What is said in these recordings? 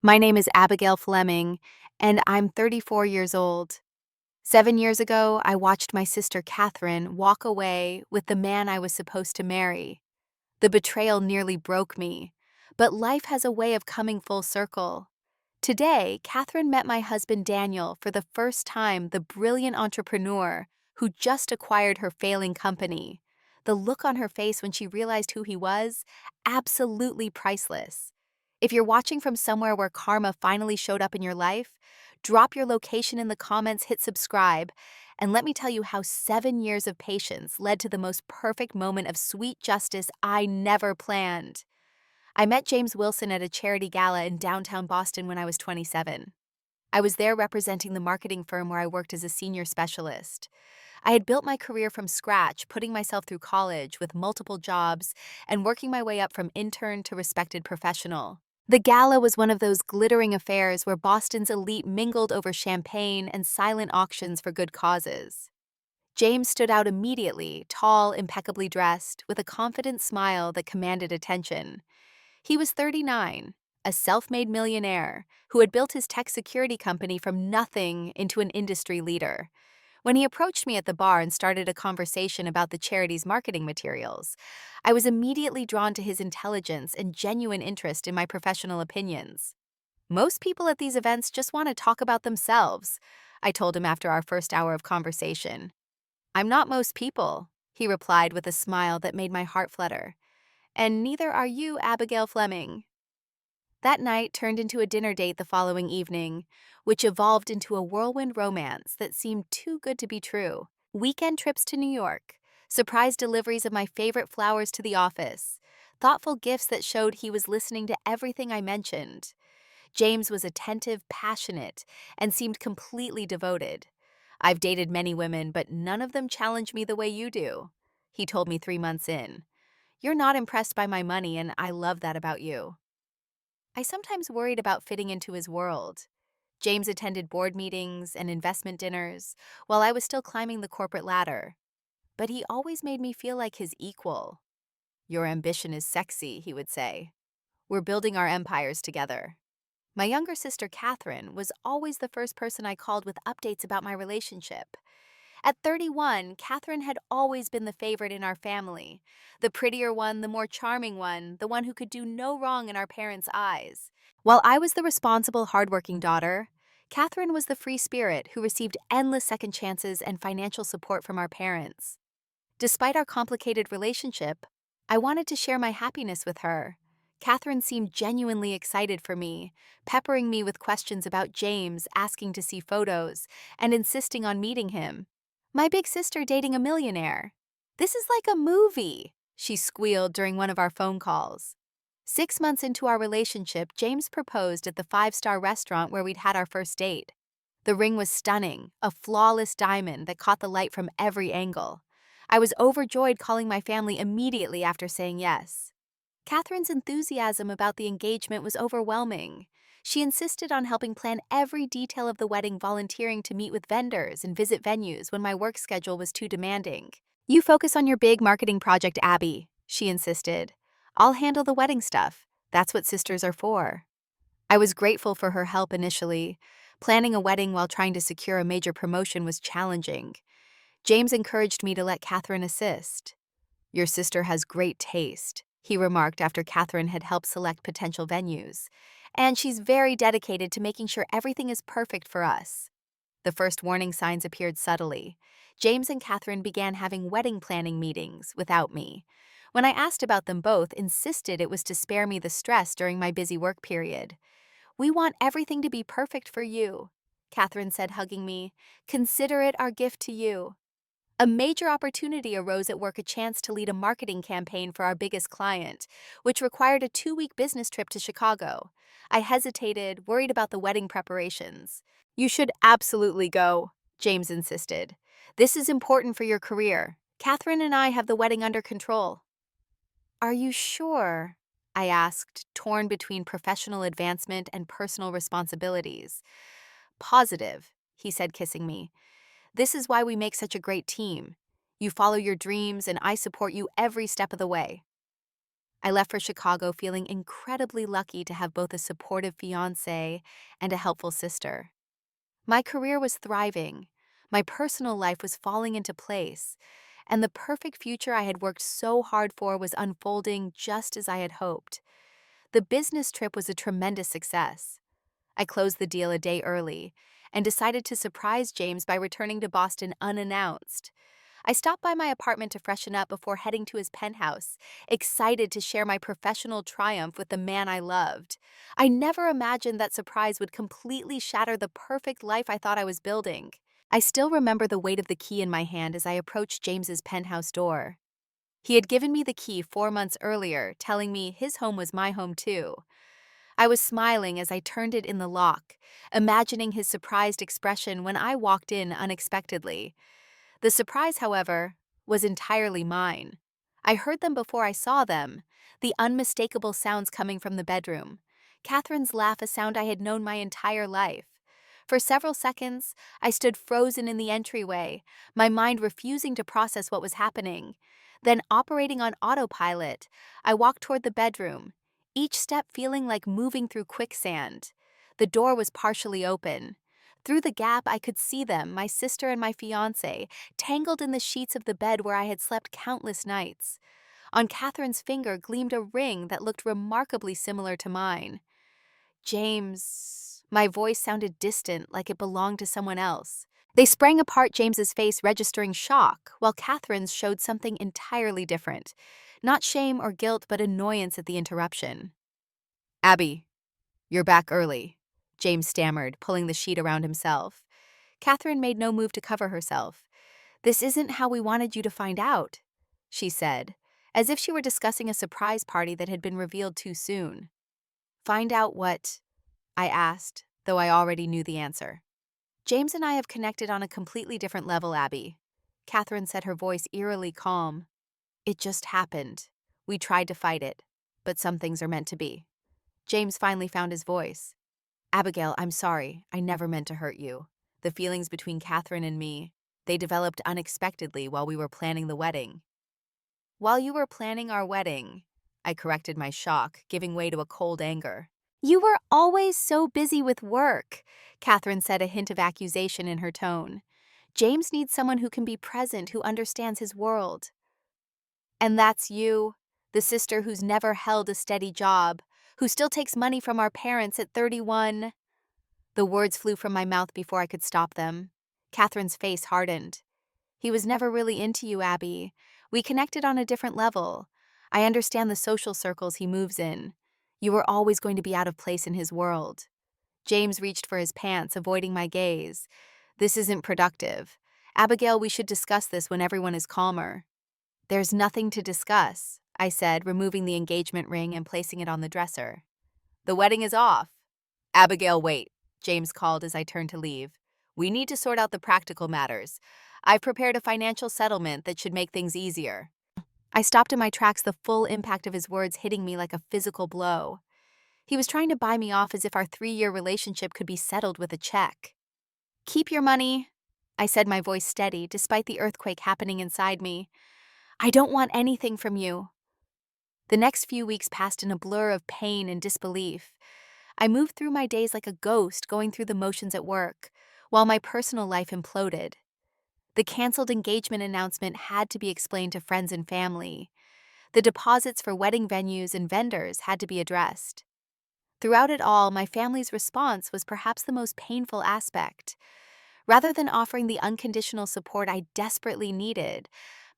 My name is Abigail Fleming, and I'm 34 years old. 7 years ago, I watched my sister Katherine walk away with the man I was supposed to marry. The betrayal nearly broke me, but life has a way of coming full circle. Today, Katherine met my husband Daniel for the first time, the brilliant entrepreneur who just acquired her failing company. The look on her face when she realized who he was, absolutely priceless. If you're watching from somewhere where karma finally showed up in your life, drop your location in the comments, hit subscribe, and let me tell you how 7 years of patience led to the most perfect moment of sweet justice I never planned. I met James Wilson at a charity gala in downtown Boston when I was 27. I was there representing the marketing firm where I worked as a senior specialist. I had built my career from scratch, putting myself through college with multiple jobs and working my way up from intern to respected professional. The gala was one of those glittering affairs where Boston's elite mingled over champagne and silent auctions for good causes. James stood out immediately, tall, impeccably dressed, with a confident smile that commanded attention. He was 39, a self-made millionaire who had built his tech security company from nothing into an industry leader. When he approached me at the bar and started a conversation about the charity's marketing materials, I was immediately drawn to his intelligence and genuine interest in my professional opinions. Most people at these events just want to talk about themselves, I told him after our first hour of conversation. I'm not most people, he replied with a smile that made my heart flutter. And neither are you, Abigail Fleming. That night turned into a dinner date the following evening, which evolved into a whirlwind romance that seemed too good to be true. Weekend trips to New York, surprise deliveries of my favorite flowers to the office, thoughtful gifts that showed he was listening to everything I mentioned. James was attentive, passionate, and seemed completely devoted. I've dated many women, but none of them challenge me the way you do, he told me 3 months in. You're not impressed by my money, and I love that about you. I sometimes worried about fitting into his world. James attended board meetings and investment dinners while I was still climbing the corporate ladder. But he always made me feel like his equal. Your ambition is sexy, he would say. We're building our empires together. My younger sister, Katherine, was always the first person I called with updates about my relationship. At 31, Katherine had always been the favorite in our family. The prettier one, the more charming one, the one who could do no wrong in our parents' eyes. While I was the responsible, hardworking daughter, Katherine was the free spirit who received endless second chances and financial support from our parents. Despite our complicated relationship, I wanted to share my happiness with her. Katherine seemed genuinely excited for me, peppering me with questions about James, asking to see photos, and insisting on meeting him. My big sister dating a millionaire. This is like a movie, she squealed during one of our phone calls. 6 months into our relationship, James proposed at the five-star restaurant where we'd had our first date. The ring was stunning, a flawless diamond that caught the light from every angle. I was overjoyed, calling my family immediately after saying yes. Catherine's enthusiasm about the engagement was overwhelming. She insisted on helping plan every detail of the wedding, volunteering to meet with vendors and visit venues when my work schedule was too demanding. You focus on your big marketing project, Abby, she insisted. I'll handle the wedding stuff. That's what sisters are for. I was grateful for her help initially. Planning a wedding while trying to secure a major promotion was challenging. James encouraged me to let Katherine assist. Your sister has great taste, he remarked after Katherine had helped select potential venues. And she's very dedicated to making sure everything is perfect for us. The first warning signs appeared subtly. James and Katherine began having wedding planning meetings without me. When I asked about them, both insisted it was to spare me the stress during my busy work period. We want everything to be perfect for you, Katherine said, hugging me. Consider it our gift to you. A major opportunity arose at work, a chance to lead a marketing campaign for our biggest client, which required a 2-week business trip to Chicago. I hesitated, worried about the wedding preparations. You should absolutely go, James insisted. This is important for your career. Katherine and I have the wedding under control. Are you sure? I asked, torn between professional advancement and personal responsibilities. Positive, he said, kissing me. This is why we make such a great team. You follow your dreams, and I support you every step of the way. I left for Chicago feeling incredibly lucky to have both a supportive fiancé and a helpful sister. My career was thriving, my personal life was falling into place, and the perfect future I had worked so hard for was unfolding just as I had hoped. The business trip was a tremendous success. I closed the deal a day early and decided to surprise James by returning to Boston unannounced. I stopped by my apartment to freshen up before heading to his penthouse, excited to share my professional triumph with the man I loved. I never imagined that surprise would completely shatter the perfect life I thought I was building. I still remember the weight of the key in my hand as I approached James's penthouse door. He had given me the key 4 months earlier, telling me his home was my home too. I was smiling as I turned it in the lock, imagining his surprised expression when I walked in unexpectedly. The surprise, however, was entirely mine. I heard them before I saw them, the unmistakable sounds coming from the bedroom. Catherine's laugh, a sound I had known my entire life. For several seconds, I stood frozen in the entryway, my mind refusing to process what was happening. Then, operating on autopilot, I walked toward the bedroom, each step feeling like moving through quicksand. The door was partially open. Through the gap, I could see them, my sister and my fiancé, tangled in the sheets of the bed where I had slept countless nights. On Catherine's finger gleamed a ring that looked remarkably similar to mine. James. My voice sounded distant, like it belonged to someone else. They sprang apart, James's face registering shock, while Catherine's showed something entirely different. Not shame or guilt, but annoyance at the interruption. Abby, you're back early, James stammered, pulling the sheet around himself. Katherine made no move to cover herself. This isn't how we wanted you to find out, she said, as if she were discussing a surprise party that had been revealed too soon. Find out what? I asked, though I already knew the answer. James and I have connected on a completely different level, Abby. Katherine said, her voice eerily calm. It just happened. We tried to fight it, but some things are meant to be. James finally found his voice. Abigail, I'm sorry. I never meant to hurt you. The feelings between Katherine and me, they developed unexpectedly while we were planning the wedding. While you were planning our wedding, I corrected my shock, giving way to a cold anger. You were always so busy with work, Katherine said, a hint of accusation in her tone. James needs someone who can be present, who understands his world. And that's you, the sister who's never held a steady job, who still takes money from our parents at 31. The words flew from my mouth before I could stop them. Catherine's face hardened. He was never really into you, Abby. We connected on a different level. I understand the social circles he moves in. You were always going to be out of place in his world. James reached for his pants, avoiding my gaze. This isn't productive. Abigail, we should discuss this when everyone is calmer. There's nothing to discuss, I said, removing the engagement ring and placing it on the dresser. The wedding is off. Abigail, wait, James called as I turned to leave. We need to sort out the practical matters. I've prepared a financial settlement that should make things easier. I stopped in my tracks, the full impact of his words hitting me like a physical blow. He was trying to buy me off as if our 3-year relationship could be settled with a check. Keep your money, I said, my voice steady, despite the earthquake happening inside me. I don't want anything from you. The next few weeks passed in a blur of pain and disbelief. I moved through my days like a ghost, going through the motions at work, while my personal life imploded. The canceled engagement announcement had to be explained to friends and family. The deposits for wedding venues and vendors had to be addressed. Throughout it all, my family's response was perhaps the most painful aspect. Rather than offering the unconditional support I desperately needed,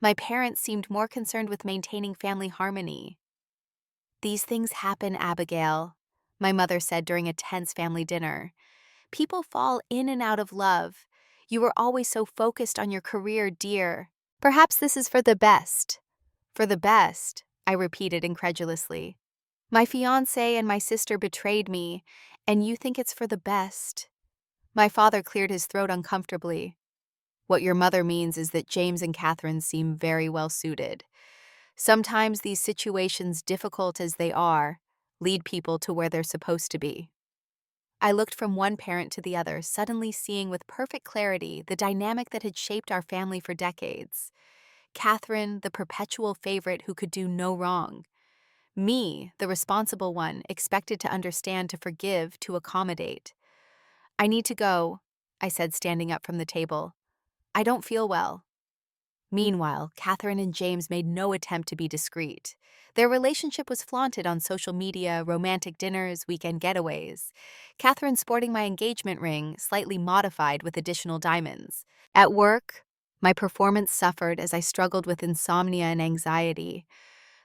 my parents seemed more concerned with maintaining family harmony. These things happen, Abigail, my mother said during a tense family dinner. People fall in and out of love. You were always so focused on your career, dear. Perhaps this is for the best. For the best, I repeated incredulously. My fiancé and my sister betrayed me, and you think it's for the best. My father cleared his throat uncomfortably. What your mother means is that James and Katherine seem very well suited. Sometimes these situations, difficult as they are, lead people to where they're supposed to be. I looked from one parent to the other, suddenly seeing with perfect clarity the dynamic that had shaped our family for decades. Katherine, the perpetual favorite who could do no wrong. Me, the responsible one, expected to understand, to forgive, to accommodate. "I need to go," I said, standing up from the table. "I don't feel well." Meanwhile, Katherine and James made no attempt to be discreet. Their relationship was flaunted on social media, romantic dinners, weekend getaways. Katherine sporting my engagement ring, slightly modified with additional diamonds. At work, my performance suffered as I struggled with insomnia and anxiety.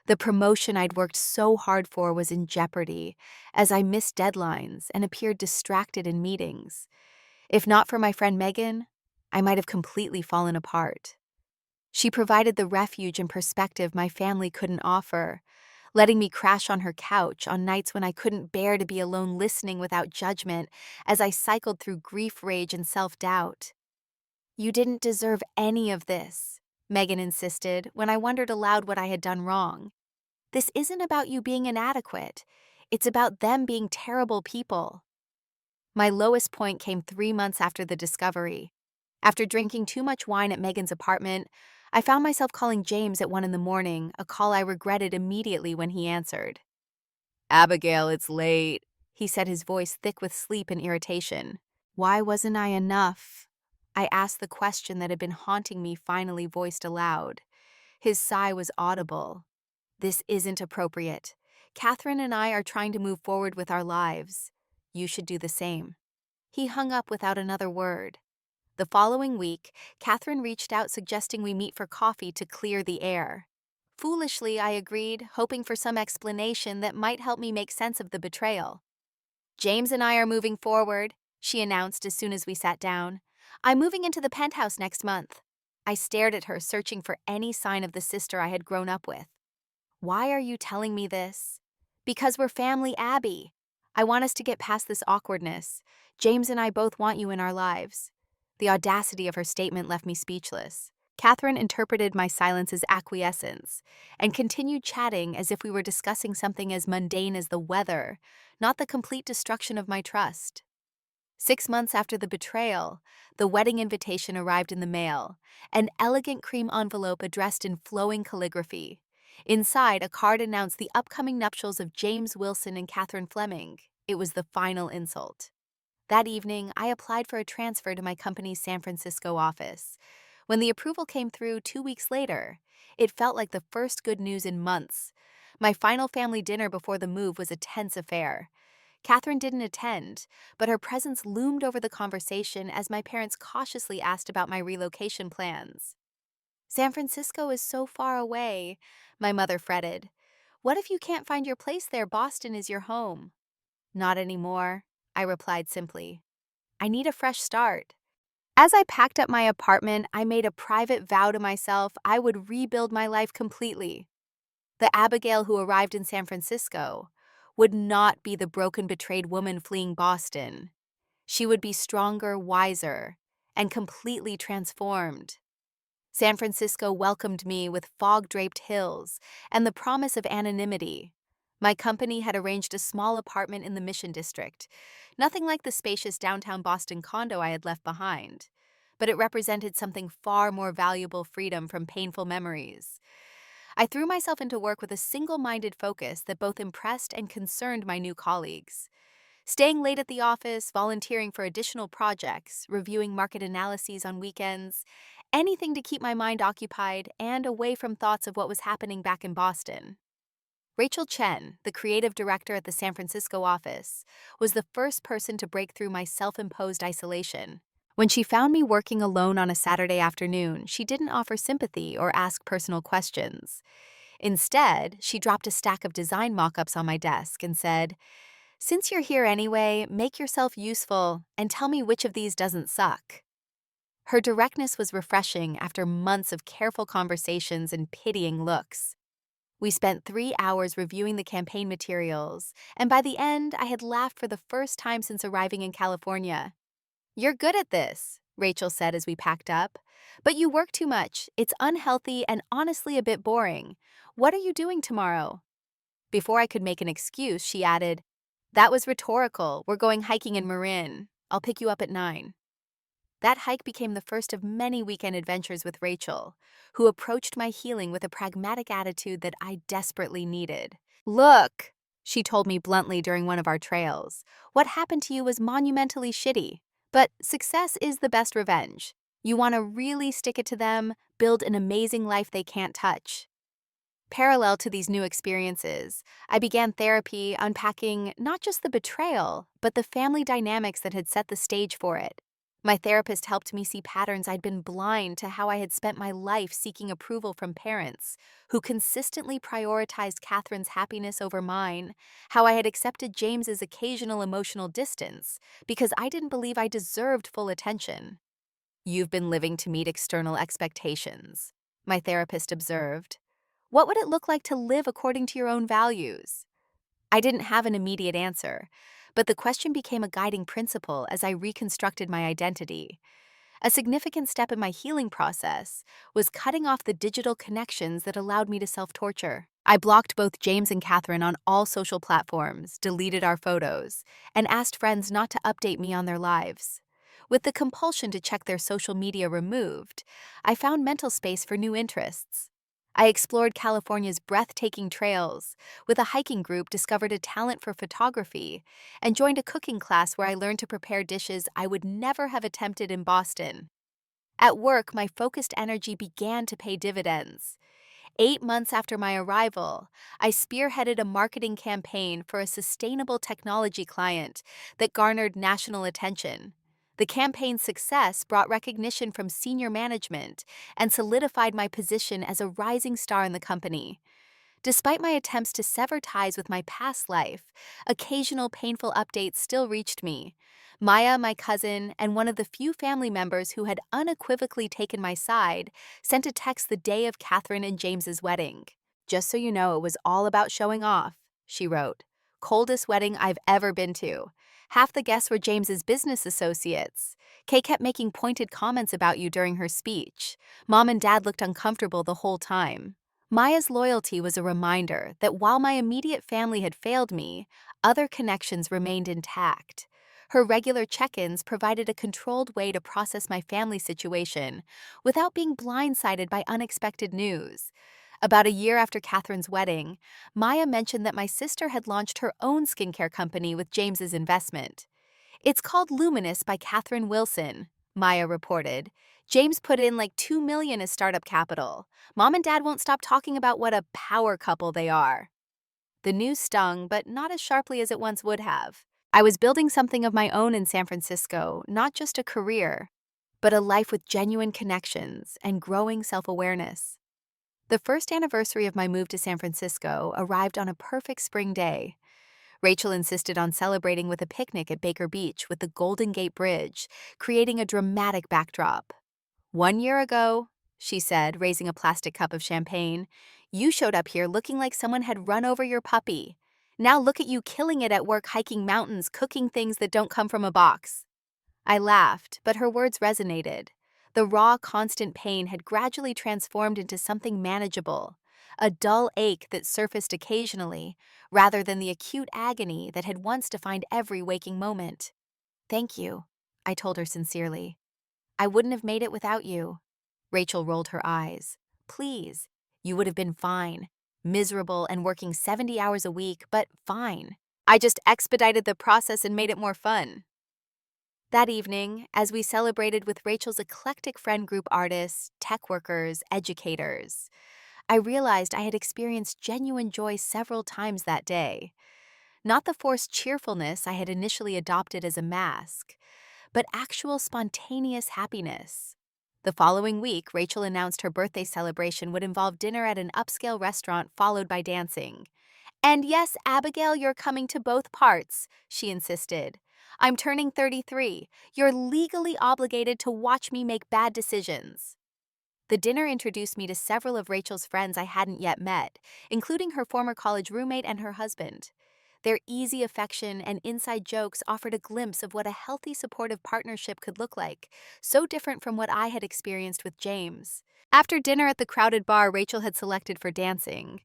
The promotion I'd worked so hard for was in jeopardy, as I missed deadlines and appeared distracted in meetings. If not for my friend Megan, I might have completely fallen apart. She provided the refuge and perspective my family couldn't offer, letting me crash on her couch on nights when I couldn't bear to be alone, listening without judgment as I cycled through grief, rage, and self-doubt. "You didn't deserve any of this," Megan insisted when I wondered aloud what I had done wrong. "This isn't about you being inadequate. It's about them being terrible people." My lowest point came 3 months after the discovery. After drinking too much wine at Megan's apartment, I found myself calling James at 1 in the morning, a call I regretted immediately when he answered. "Abigail, it's late," he said, his voice thick with sleep and irritation. Why wasn't I enough? I asked, the question that had been haunting me finally voiced aloud. His sigh was audible. "This isn't appropriate. Katherine and I are trying to move forward with our lives. You should do the same." He hung up without another word. The following week, Katherine reached out suggesting we meet for coffee to clear the air. Foolishly, I agreed, hoping for some explanation that might help me make sense of the betrayal. "James and I are moving forward," she announced as soon as we sat down. "I'm moving into the penthouse next month." I stared at her, searching for any sign of the sister I had grown up with. "Why are you telling me this?" "Because we're family, Abby. I want us to get past this awkwardness. James and I both want you in our lives." The audacity of her statement left me speechless. Katherine interpreted my silence as acquiescence and continued chatting as if we were discussing something as mundane as the weather, not the complete destruction of my trust. 6 months after the betrayal, the wedding invitation arrived in the mail, an elegant cream envelope addressed in flowing calligraphy. Inside, a card announced the upcoming nuptials of James Wilson and Katherine Fleming. It was the final insult. That evening, I applied for a transfer to my company's San Francisco office. When the approval came through 2 weeks later, it felt like the first good news in months. My final family dinner before the move was a tense affair. Katherine didn't attend, but her presence loomed over the conversation as my parents cautiously asked about my relocation plans. "San Francisco is so far away," my mother fretted. "What if you can't find your place there? Boston is your home." "Not anymore," I replied simply. "I need a fresh start." As I packed up my apartment, I made a private vow to myself I would rebuild my life completely. The Abigail who arrived in San Francisco would not be the broken, betrayed woman fleeing Boston. She would be stronger, wiser, and completely transformed. San Francisco welcomed me with fog-draped hills and the promise of anonymity. My company had arranged a small apartment in the Mission District, nothing like the spacious downtown Boston condo I had left behind, but it represented something far more valuable: freedom from painful memories. I threw myself into work with a single-minded focus that both impressed and concerned my new colleagues. Staying late at the office, volunteering for additional projects, reviewing market analyses on weekends, anything to keep my mind occupied and away from thoughts of what was happening back in Boston. Rachel Chen, the creative director at the San Francisco office, was the first person to break through my self-imposed isolation. When she found me working alone on a Saturday afternoon, she didn't offer sympathy or ask personal questions. Instead, she dropped a stack of design mock-ups on my desk and said, "Since you're here anyway, make yourself useful and tell me which of these doesn't suck." Her directness was refreshing after months of careful conversations and pitying looks. We spent 3 hours reviewing the campaign materials, and by the end, I had laughed for the first time since arriving in California. "You're good at this," Rachel said as we packed up. "But you work too much. It's unhealthy and honestly a bit boring. What are you doing tomorrow?" Before I could make an excuse, she added, "That was rhetorical. We're going hiking in Marin. I'll pick you up at 9. That hike became the first of many weekend adventures with Rachel, who approached my healing with a pragmatic attitude that I desperately needed. Look, she told me bluntly during one of our trails. What happened to you was monumentally shitty. But success is the best revenge. You want to really stick it to them, build an amazing life they can't touch. Parallel to these new experiences, I began therapy unpacking not just the betrayal, but the family dynamics that had set the stage for it. My therapist helped me see patterns I'd been blind to how I had spent my life seeking approval from parents who consistently prioritized Catherine's happiness over mine, how I had accepted James's occasional emotional distance because I didn't believe I deserved full attention. You've been living to meet external expectations, my therapist observed. What would it look like to live according to your own values? I didn't have an immediate answer, but the question became a guiding principle as I reconstructed my identity. A significant step in my healing process was cutting off the digital connections that allowed me to self-torture. I blocked both James and Katherine on all social platforms, deleted our photos, and asked friends not to update me on their lives. With the compulsion to check their social media removed, I found mental space for new interests. I explored California's breathtaking trails, with a hiking group discovered a talent for photography, and joined a cooking class where I learned to prepare dishes I would never have attempted in Boston. At work, my focused energy began to pay dividends. 8 months after my arrival, I spearheaded a marketing campaign for a sustainable technology client that garnered national attention. The campaign's success brought recognition from senior management and solidified my position as a rising star in the company. Despite my attempts to sever ties with my past life, occasional painful updates still reached me. Maya, my cousin, and one of the few family members who had unequivocally taken my side, sent a text the day of Katherine and James's wedding. "Just so you know, it was all about showing off," she wrote. "Coldest wedding I've ever been to. Half the guests were James's business associates. Kay kept making pointed comments about you during her speech. Mom and Dad looked uncomfortable the whole time." Maya's loyalty was a reminder that while my immediate family had failed me, other connections remained intact. Her regular check-ins provided a controlled way to process my family situation without being blindsided by unexpected news. About a year after Catherine's wedding, Maya mentioned that my sister had launched her own skincare company with James's investment. "It's called Luminous by Katherine Wilson," Maya reported. "James put in like $2 million as startup capital. Mom and Dad won't stop talking about what a power couple they are." The news stung, but not as sharply as it once would have. I was building something of my own in San Francisco, not just a career, but a life with genuine connections and growing self-awareness. The first anniversary of my move to San Francisco arrived on a perfect spring day. Rachel insisted on celebrating with a picnic at Baker Beach with the Golden Gate Bridge, creating a dramatic backdrop. "1 year ago," she said, raising a plastic cup of champagne, "you showed up here looking like someone had run over your puppy. Now look at you killing it at work, hiking mountains, cooking things that don't come from a box." I laughed, but her words resonated. The raw, constant pain had gradually transformed into something manageable, a dull ache that surfaced occasionally, rather than the acute agony that had once defined every waking moment. "Thank you," I told her sincerely. "I wouldn't have made it without you." Rachel rolled her eyes. "Please, you would have been fine. Miserable and working 70 hours a week, but fine. I just expedited the process and made it more fun." That evening, as we celebrated with Rachel's eclectic friend group, artists, tech workers, educators, I realized I had experienced genuine joy several times that day. Not the forced cheerfulness I had initially adopted as a mask, but actual spontaneous happiness. The following week, Rachel announced her birthday celebration would involve dinner at an upscale restaurant followed by dancing. "And yes, Abigail, you're coming to both parts," she insisted. "I'm turning 33. You're legally obligated to watch me make bad decisions." The dinner introduced me to several of Rachel's friends I hadn't yet met, including her former college roommate and her husband. Their easy affection and inside jokes offered a glimpse of what a healthy, supportive partnership could look like, so different from what I had experienced with James. After dinner at the crowded bar Rachel had selected for dancing,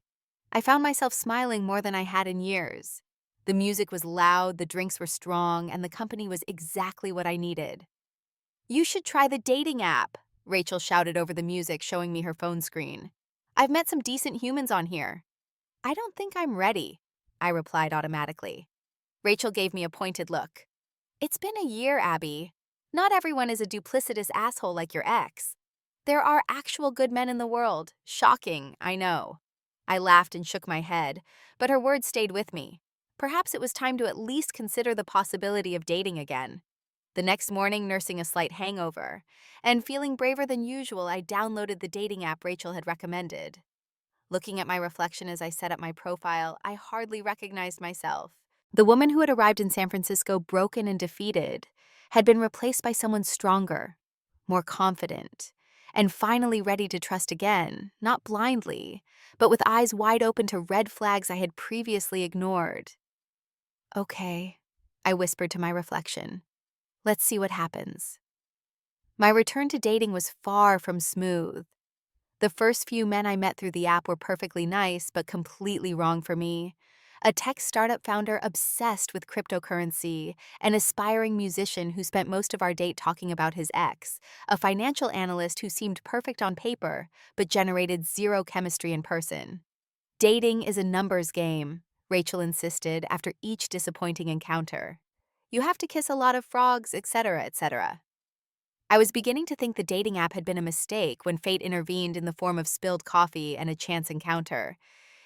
I found myself smiling more than I had in years. The music was loud, the drinks were strong, and the company was exactly what I needed. "You should try the dating app," Rachel shouted over the music, showing me her phone screen. "I've met some decent humans on here." I don't think I'm ready, I replied automatically. Rachel gave me a pointed look. It's been a year, Abby. Not everyone is a duplicitous asshole like your ex. There are actual good men in the world. Shocking, I know. I laughed and shook my head, but her words stayed with me. Perhaps it was time to at least consider the possibility of dating again. The next morning, nursing a slight hangover, and feeling braver than usual, I downloaded the dating app Rachel had recommended. Looking at my reflection as I set up my profile, I hardly recognized myself. The woman who had arrived in San Francisco broken and defeated had been replaced by someone stronger, more confident, and finally ready to trust again, not blindly, but with eyes wide open to red flags I had previously ignored. Okay, I whispered to my reflection. Let's see what happens. My return to dating was far from smooth. The first few men I met through the app were perfectly nice, but completely wrong for me. A tech startup founder obsessed with cryptocurrency, an aspiring musician who spent most of our date talking about his ex, a financial analyst who seemed perfect on paper, but generated zero chemistry in person. Dating is a numbers game, Rachel insisted after each disappointing encounter. You have to kiss a lot of frogs, etc., etc. I was beginning to think the dating app had been a mistake when fate intervened in the form of spilled coffee and a chance encounter.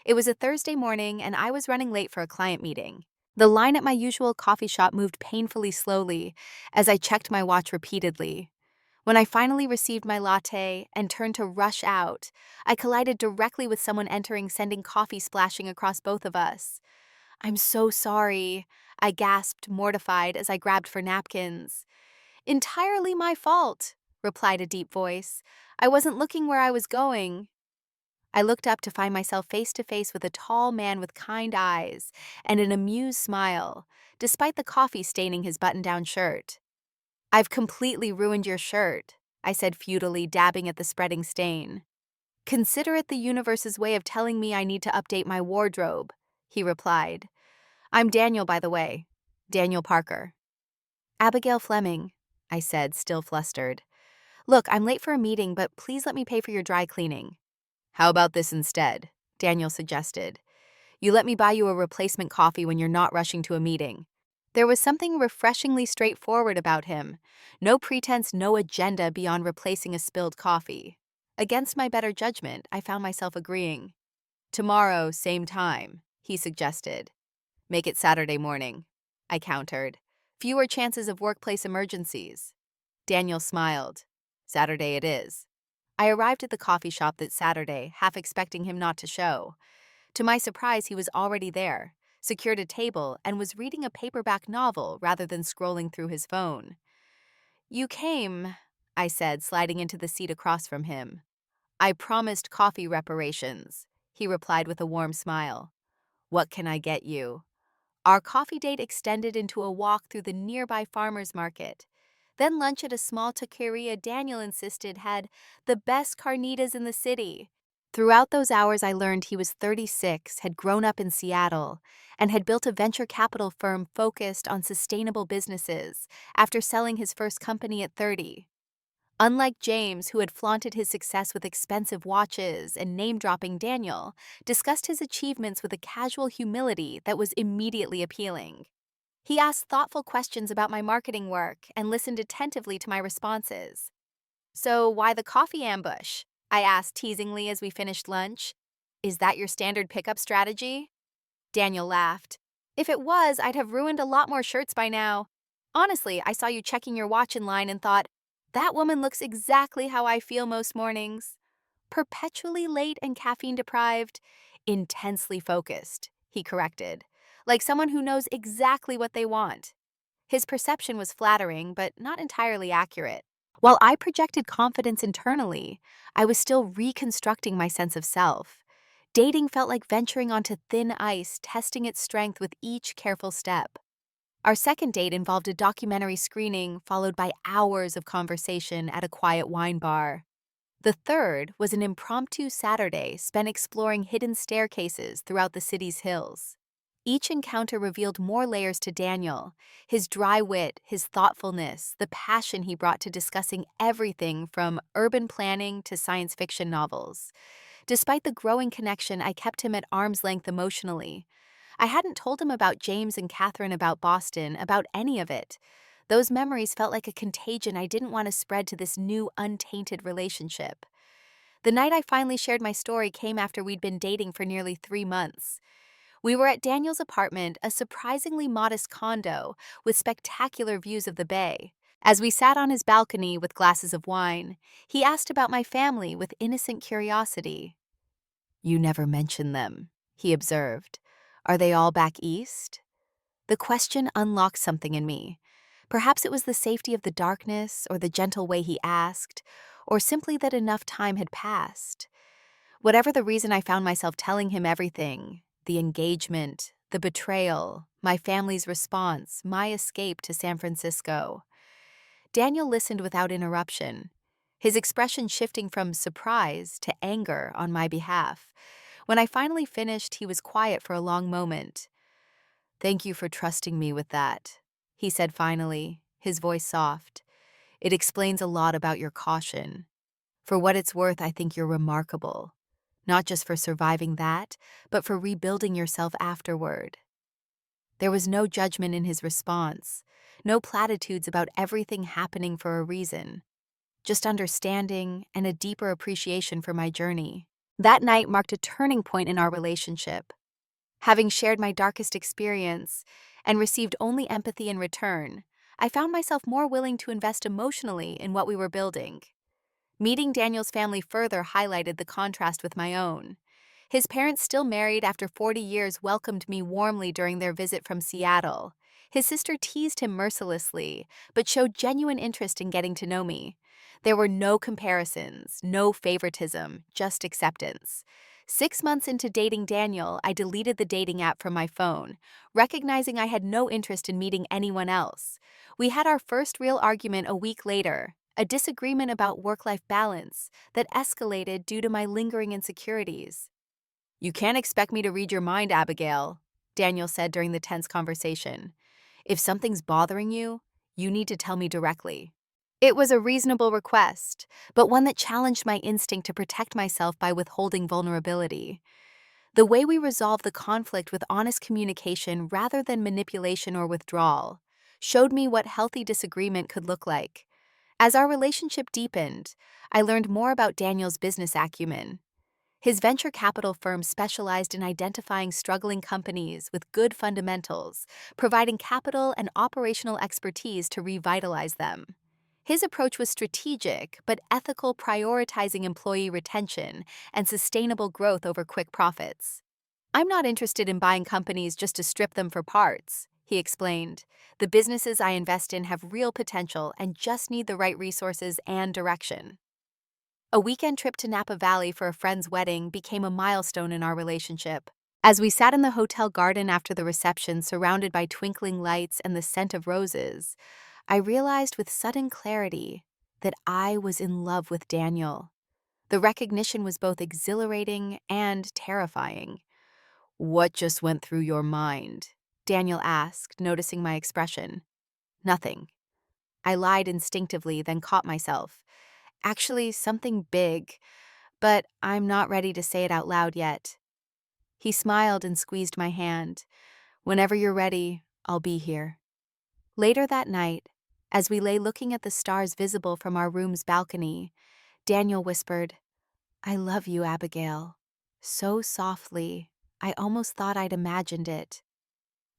It was a Thursday morning, and I was running late for a client meeting. The line at my usual coffee shop moved painfully slowly as I checked my watch repeatedly. When I finally received my latte and turned to rush out, I collided directly with someone entering, sending coffee splashing across both of us. I'm so sorry, I gasped, mortified, as I grabbed for napkins. Entirely my fault, replied a deep voice. I wasn't looking where I was going. I looked up to find myself face to face with a tall man with kind eyes and an amused smile, despite the coffee staining his button-down shirt. I've completely ruined your shirt, I said futilely, dabbing at the spreading stain. Consider it the universe's way of telling me I need to update my wardrobe, he replied. I'm Daniel, by the way. Daniel Parker. Abigail Fleming, I said, still flustered. Look, I'm late for a meeting, but please let me pay for your dry cleaning. How about this instead? Daniel suggested. You let me buy you a replacement coffee when you're not rushing to a meeting. There was something refreshingly straightforward about him. No pretense, no agenda beyond replacing a spilled coffee. Against my better judgment, I found myself agreeing. Tomorrow, same time, he suggested. Make it Saturday morning, I countered. Fewer chances of workplace emergencies. Daniel smiled. Saturday it is. I arrived at the coffee shop that Saturday, half expecting him not to show. To my surprise, he was already there, secured a table, and was reading a paperback novel rather than scrolling through his phone. You came, I said, sliding into the seat across from him. I promised coffee reparations, he replied with a warm smile. What can I get you? Our coffee date extended into a walk through the nearby farmer's market. Then lunch at a small taqueria Daniel insisted had the best carnitas in the city. Throughout those hours, I learned he was 36, had grown up in Seattle, and had built a venture capital firm focused on sustainable businesses after selling his first company at 30. Unlike James, who had flaunted his success with expensive watches and name-dropping, Daniel discussed his achievements with a casual humility that was immediately appealing. He asked thoughtful questions about my marketing work and listened attentively to my responses. So why the coffee ambush? I asked teasingly as we finished lunch. Is that your standard pickup strategy? Daniel laughed. If it was, I'd have ruined a lot more shirts by now. Honestly, I saw you checking your watch in line and thought, that woman looks exactly how I feel most mornings. Perpetually late and caffeine deprived, intensely focused, he corrected, like someone who knows exactly what they want. His perception was flattering, but not entirely accurate. While I projected confidence internally, I was still reconstructing my sense of self. Dating felt like venturing onto thin ice, testing its strength with each careful step. Our second date involved a documentary screening, followed by hours of conversation at a quiet wine bar. The third was an impromptu Saturday spent exploring hidden staircases throughout the city's hills. Each encounter revealed more layers to Daniel, his dry wit, his thoughtfulness, the passion he brought to discussing everything from urban planning to science fiction novels. Despite the growing connection, I kept him at arm's length emotionally. I hadn't told him about James and Katherine, about Boston, about any of it. Those memories felt like a contagion I didn't want to spread to this new, untainted relationship. The night I finally shared my story came after we'd been dating for nearly 3 months. We were at Daniel's apartment, a surprisingly modest condo with spectacular views of the bay. As we sat on his balcony with glasses of wine, he asked about my family with innocent curiosity. "You never mention them," he observed. "Are they all back east?" The question unlocked something in me. Perhaps it was the safety of the darkness, or the gentle way he asked, or simply that enough time had passed. Whatever the reason, I found myself telling him everything: the engagement, the betrayal, my family's response, my escape to San Francisco. Daniel listened without interruption, his expression shifting from surprise to anger on my behalf. When I finally finished, he was quiet for a long moment. "Thank you for trusting me with that," he said finally, his voice soft. "It explains a lot about your caution. For what it's worth, I think you're remarkable. Not just for surviving that, but for rebuilding yourself afterward." There was no judgment in his response, no platitudes about everything happening for a reason, just understanding and a deeper appreciation for my journey. That night marked a turning point in our relationship. Having shared my darkest experience and received only empathy in return, I found myself more willing to invest emotionally in what we were building. Meeting Daniel's family further highlighted the contrast with my own. His parents, still married after 40 years, welcomed me warmly during their visit from Seattle. His sister teased him mercilessly, but showed genuine interest in getting to know me. There were no comparisons, no favoritism, just acceptance. 6 months into dating Daniel, I deleted the dating app from my phone, recognizing I had no interest in meeting anyone else. We had our first real argument a week later, a disagreement about work-life balance that escalated due to my lingering insecurities. "You can't expect me to read your mind, Abigail," Daniel said during the tense conversation. "If something's bothering you, you need to tell me directly." It was a reasonable request, but one that challenged my instinct to protect myself by withholding vulnerability. The way we resolved the conflict with honest communication rather than manipulation or withdrawal showed me what healthy disagreement could look like. As our relationship deepened, I learned more about Daniel's business acumen. His venture capital firm specialized in identifying struggling companies with good fundamentals, providing capital and operational expertise to revitalize them. His approach was strategic but ethical, prioritizing employee retention and sustainable growth over quick profits. "I'm not interested in buying companies just to strip them for parts," he explained. "The businesses I invest in have real potential and just need the right resources and direction." A weekend trip to Napa Valley for a friend's wedding became a milestone in our relationship. As we sat in the hotel garden after the reception, surrounded by twinkling lights and the scent of roses, I realized with sudden clarity that I was in love with Daniel. The recognition was both exhilarating and terrifying. "What just went through your mind?" Daniel asked, noticing my expression. "Nothing." I lied instinctively, then caught myself. "Actually, something big, but I'm not ready to say it out loud yet." He smiled and squeezed my hand. "Whenever you're ready, I'll be here." Later that night, as we lay looking at the stars visible from our room's balcony, Daniel whispered, "I love you, Abigail." So softly, I almost thought I'd imagined it.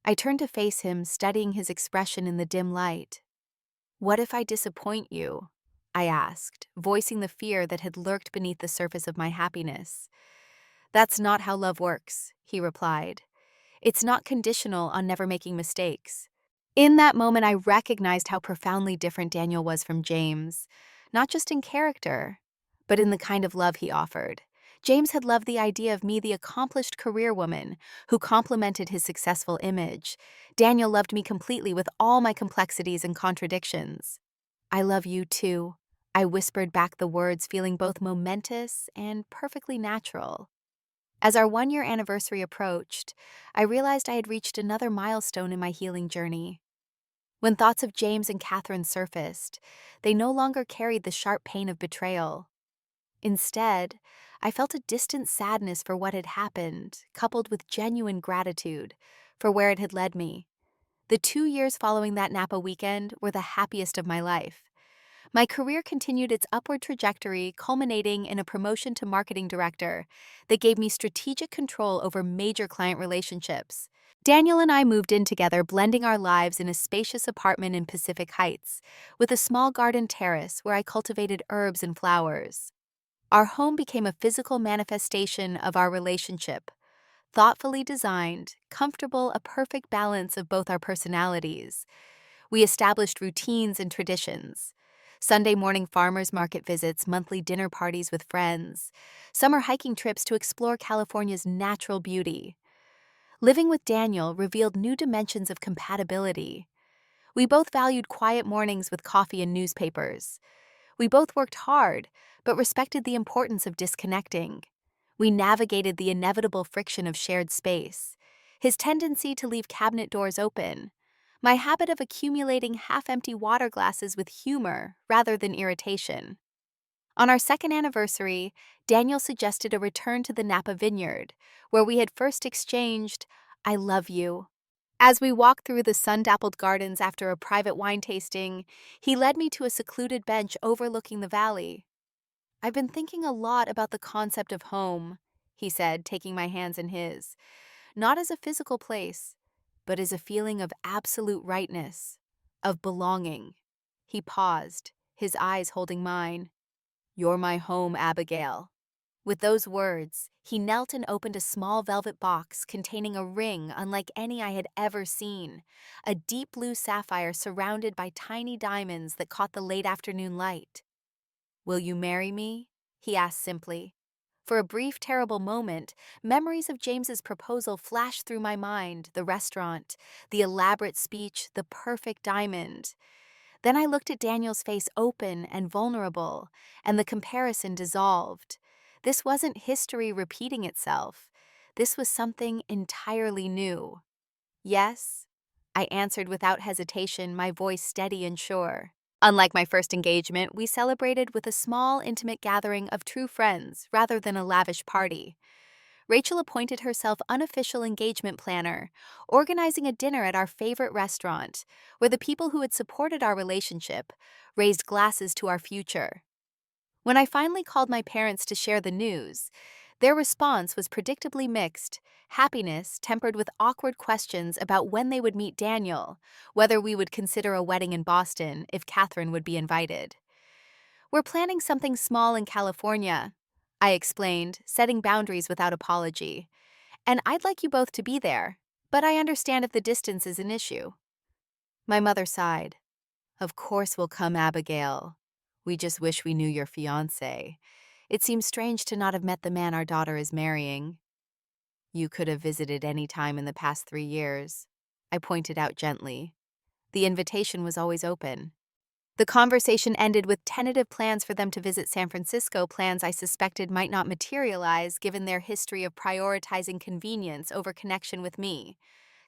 I turned to face him, studying his expression in the dim light. "What if I disappoint you?" I asked, voicing the fear that had lurked beneath the surface of my happiness. "That's not how love works," he replied. "It's not conditional on never making mistakes." In that moment, I recognized how profoundly different Daniel was from James, not just in character, but in the kind of love he offered. James had loved the idea of me, the accomplished career woman who complemented his successful image. Daniel loved me completely with all my complexities and contradictions. "I love you too," I whispered back, the words feeling both momentous and perfectly natural. As our 1-year anniversary approached, I realized I had reached another milestone in my healing journey. When thoughts of James and Katherine surfaced, they no longer carried the sharp pain of betrayal. Instead, I felt a distant sadness for what had happened, coupled with genuine gratitude for where it had led me. The 2 years following that Napa weekend were the happiest of my life. My career continued its upward trajectory, culminating in a promotion to marketing director that gave me strategic control over major client relationships. Daniel and I moved in together, blending our lives in a spacious apartment in Pacific Heights, with a small garden terrace where I cultivated herbs and flowers. Our home became a physical manifestation of our relationship, thoughtfully designed, comfortable, a perfect balance of both our personalities. We established routines and traditions. Sunday morning farmers market visits, monthly dinner parties with friends, summer hiking trips to explore California's natural beauty. Living with Daniel revealed new dimensions of compatibility. We both valued quiet mornings with coffee and newspapers. We both worked hard, but respected the importance of disconnecting. We navigated the inevitable friction of shared space. His tendency to leave cabinet doors open. My habit of accumulating half-empty water glasses with humor rather than irritation. On our second anniversary, Daniel suggested a return to the Napa Vineyard, where we had first exchanged, "I love you." As we walked through the sun-dappled gardens after a private wine tasting, he led me to a secluded bench overlooking the valley. "I've been thinking a lot about the concept of home," he said, taking my hands in his. "Not as a physical place, but as a feeling of absolute rightness, of belonging." He paused, his eyes holding mine. "You're my home, Abigail." With those words, he knelt and opened a small velvet box containing a ring unlike any I had ever seen, a deep blue sapphire surrounded by tiny diamonds that caught the late afternoon light. "Will you marry me?" he asked simply. For a brief, terrible moment, memories of James's proposal flashed through my mind, the restaurant, the elaborate speech, the perfect diamond. Then I looked at Daniel's face, open and vulnerable, and the comparison dissolved. This wasn't history repeating itself. This was something entirely new. "Yes," I answered without hesitation, my voice steady and sure. Unlike my first engagement, we celebrated with a small, intimate gathering of true friends rather than a lavish party. Rachel appointed herself unofficial engagement planner, organizing a dinner at our favorite restaurant, where the people who had supported our relationship raised glasses to our future. When I finally called my parents to share the news, their response was predictably mixed, happiness tempered with awkward questions about when they would meet Daniel, whether we would consider a wedding in Boston if Katherine would be invited. "We're planning something small in California," I explained, setting boundaries without apology. "And I'd like you both to be there, but I understand if the distance is an issue." My mother sighed. "Of course we'll come, Abigail. We just wish we knew your fiancé. It seems strange to not have met the man our daughter is marrying." "You could have visited any time in the past 3 years," I pointed out gently. "The invitation was always open." The conversation ended with tentative plans for them to visit San Francisco, plans I suspected might not materialize given their history of prioritizing convenience over connection with me.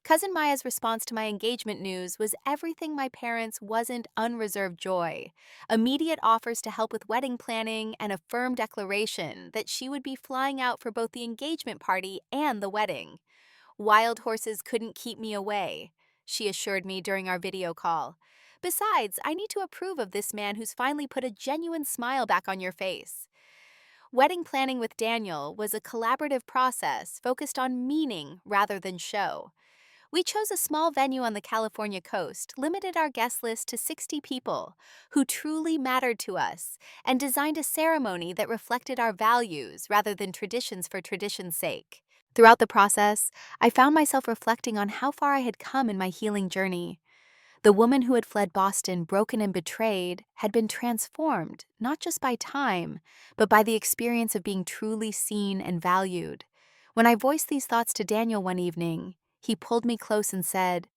Cousin Maya's response to my engagement news was everything my parents wasn't: unreserved joy, immediate offers to help with wedding planning, and a firm declaration that she would be flying out for both the engagement party and the wedding. "Wild horses couldn't keep me away," she assured me during our video call. "Besides, I need to approve of this man who's finally put a genuine smile back on your face." Wedding planning with Daniel was a collaborative process focused on meaning rather than show. We chose a small venue on the California coast, limited our guest list to 60 people who truly mattered to us, and designed a ceremony that reflected our values rather than traditions for tradition's sake. Throughout the process, I found myself reflecting on how far I had come in my healing journey. The woman who had fled Boston, broken and betrayed, had been transformed, not just by time, but by the experience of being truly seen and valued. When I voiced these thoughts to Daniel one evening, he pulled me close and said,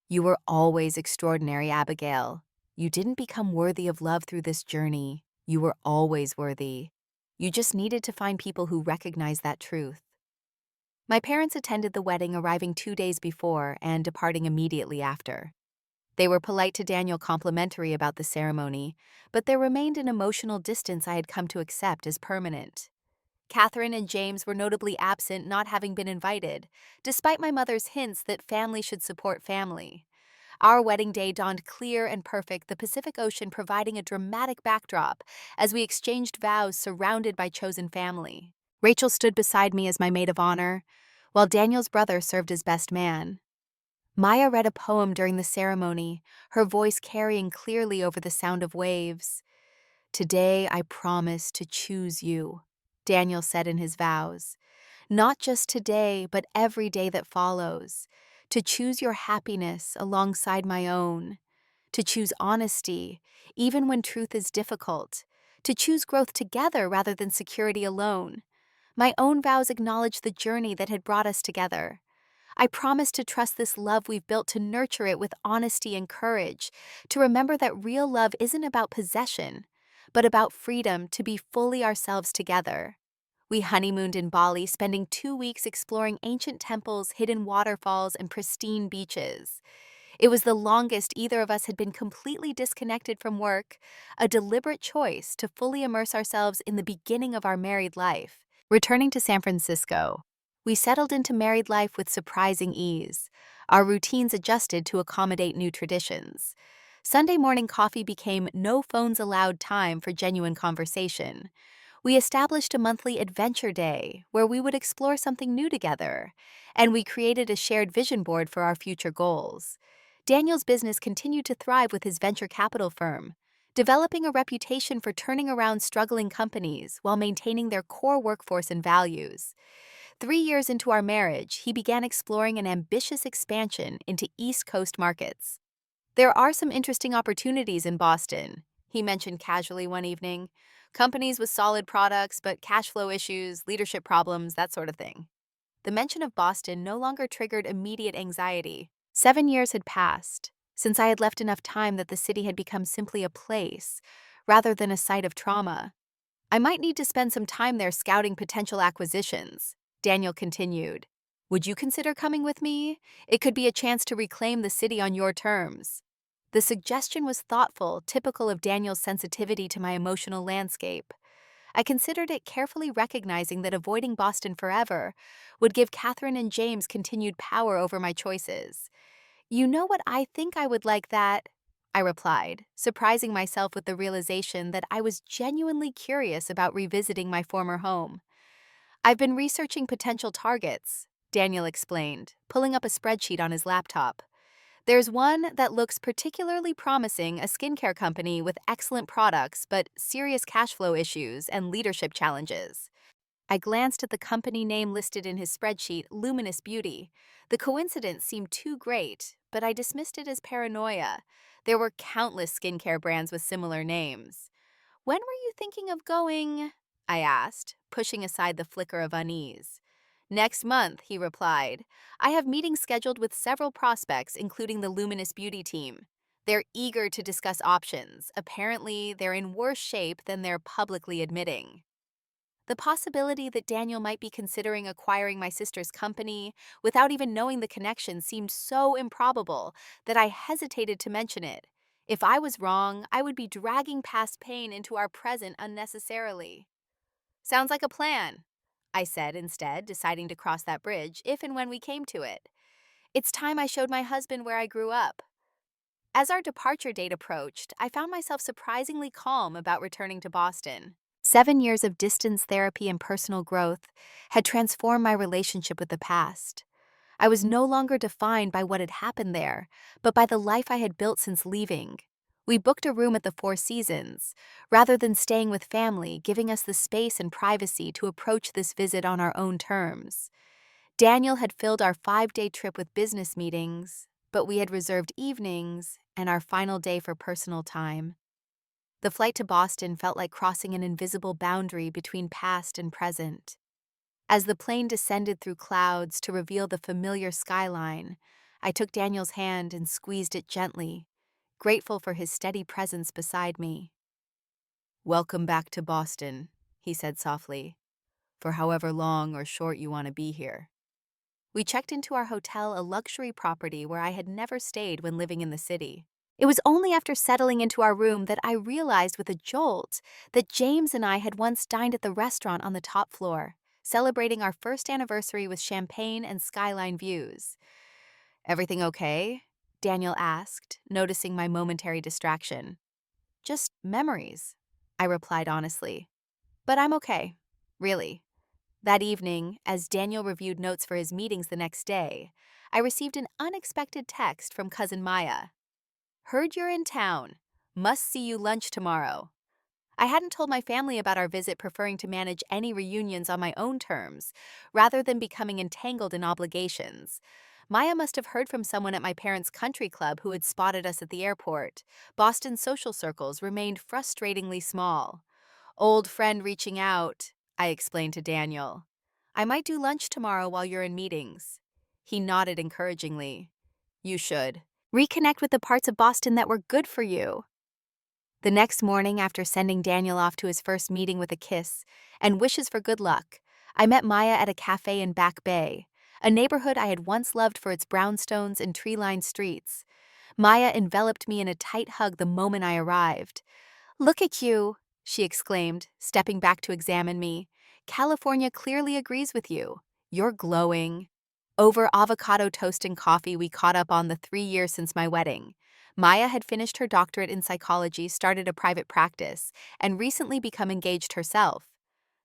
"You were always extraordinary, Abigail. You didn't become worthy of love through this journey. You were always worthy. You just needed to find people who recognize that truth." My parents attended the wedding, arriving 2 days before and departing immediately after. They were polite to Daniel, complimentary about the ceremony, but there remained an emotional distance I had come to accept as permanent. Katherine and James were notably absent, not having been invited, despite my mother's hints that family should support family. Our wedding day dawned clear and perfect, the Pacific Ocean providing a dramatic backdrop as we exchanged vows surrounded by chosen family. Rachel stood beside me as my maid of honor, while Daniel's brother served as best man. Maya read a poem during the ceremony, her voice carrying clearly over the sound of waves. "Today I promise to choose you," Daniel said in his vows. "Not just today, but every day that follows. To choose your happiness alongside my own. To choose honesty, even when truth is difficult. To choose growth together rather than security alone. My own vows acknowledge the journey that had brought us together. I promise to trust this love we've built, to nurture it with honesty and courage, to remember that real love isn't about possession, but about freedom to be fully ourselves together." We honeymooned in Bali, spending 2 weeks exploring ancient temples, hidden waterfalls, and pristine beaches. It was the longest either of us had been completely disconnected from work, a deliberate choice to fully immerse ourselves in the beginning of our married life. Returning to San Francisco, we settled into married life with surprising ease. Our routines adjusted to accommodate new traditions. Sunday morning coffee became no phones allowed time for genuine conversation. We established a monthly adventure day where we would explore something new together, and we created a shared vision board for our future goals. Daniel's business continued to thrive with his venture capital firm, developing a reputation for turning around struggling companies while maintaining their core workforce and values. 3 years into our marriage, he began exploring an ambitious expansion into East Coast markets. "There are some interesting opportunities in Boston," he mentioned casually one evening. "Companies with solid products, but cash flow issues, leadership problems, that sort of thing." The mention of Boston no longer triggered immediate anxiety. 7 years had passed since I had left enough time that the city had become simply a place, rather than a site of trauma. "I might need to spend some time there scouting potential acquisitions," Daniel continued. "Would you consider coming with me? It could be a chance to reclaim the city on your terms." The suggestion was thoughtful, typical of Daniel's sensitivity to my emotional landscape. I considered it, carefully recognizing that avoiding Boston forever would give Katherine and James continued power over my choices. "You know what, I think I would like that," I replied, surprising myself with the realization that I was genuinely curious about revisiting my former home. "I've been researching potential targets," Daniel explained, pulling up a spreadsheet on his laptop. "There's one that looks particularly promising, a skincare company with excellent products but serious cash flow issues and leadership challenges." I glanced at the company name listed in his spreadsheet, Luminous Beauty. The coincidence seemed too great, but I dismissed it as paranoia. There were countless skincare brands with similar names. "When were you thinking of going?" I asked, pushing aside the flicker of unease. "Next month," he replied. "I have meetings scheduled with several prospects, including the Luminous Beauty team. They're eager to discuss options. Apparently, they're in worse shape than they're publicly admitting." The possibility that Daniel might be considering acquiring my sister's company without even knowing the connection seemed so improbable that I hesitated to mention it. If I was wrong, I would be dragging past pain into our present unnecessarily. "Sounds like a plan," I said instead, deciding to cross that bridge if and when we came to it. "It's time I showed my husband where I grew up." As our departure date approached, I found myself surprisingly calm about returning to Boston. 7 years of distance therapy and personal growth had transformed my relationship with the past. I was no longer defined by what had happened there, but by the life I had built since leaving. We booked a room at the Four Seasons, rather than staying with family, giving us the space and privacy to approach this visit on our own terms. Daniel had filled our 5-day trip with business meetings, but we had reserved evenings and our final day for personal time. The flight to Boston felt like crossing an invisible boundary between past and present. As the plane descended through clouds to reveal the familiar skyline, I took Daniel's hand and squeezed it gently, grateful for his steady presence beside me. "Welcome back to Boston," he said softly, "for however long or short you want to be here." We checked into our hotel, a luxury property where I had never stayed when living in the city. It was only after settling into our room that I realized with a jolt that James and I had once dined at the restaurant on the top floor, celebrating our first anniversary with champagne and skyline views. "Everything okay?" Daniel asked, noticing my momentary distraction. "Just memories," I replied honestly. "But I'm okay, really." That evening, as Daniel reviewed notes for his meetings the next day, I received an unexpected text from cousin Maya. "Heard you're in town. Must see you lunch tomorrow." I hadn't told my family about our visit, preferring to manage any reunions on my own terms, rather than becoming entangled in obligations. Maya must have heard from someone at my parents' country club who had spotted us at the airport. Boston's social circles remained frustratingly small. "Old friend reaching out," I explained to Daniel. "I might do lunch tomorrow while you're in meetings." He nodded encouragingly. "You should. Reconnect with the parts of Boston that were good for you." The next morning, after sending Daniel off to his first meeting with a kiss and wishes for good luck, I met Maya at a cafe in Back Bay, a neighborhood I had once loved for its brownstones and tree-lined streets. Maya enveloped me in a tight hug the moment I arrived. "Look at you," she exclaimed, stepping back to examine me. "California clearly agrees with you. You're glowing." Over avocado toast and coffee, we caught up on the 3 years since my wedding. Maya had finished her doctorate in psychology, started a private practice, and recently become engaged herself.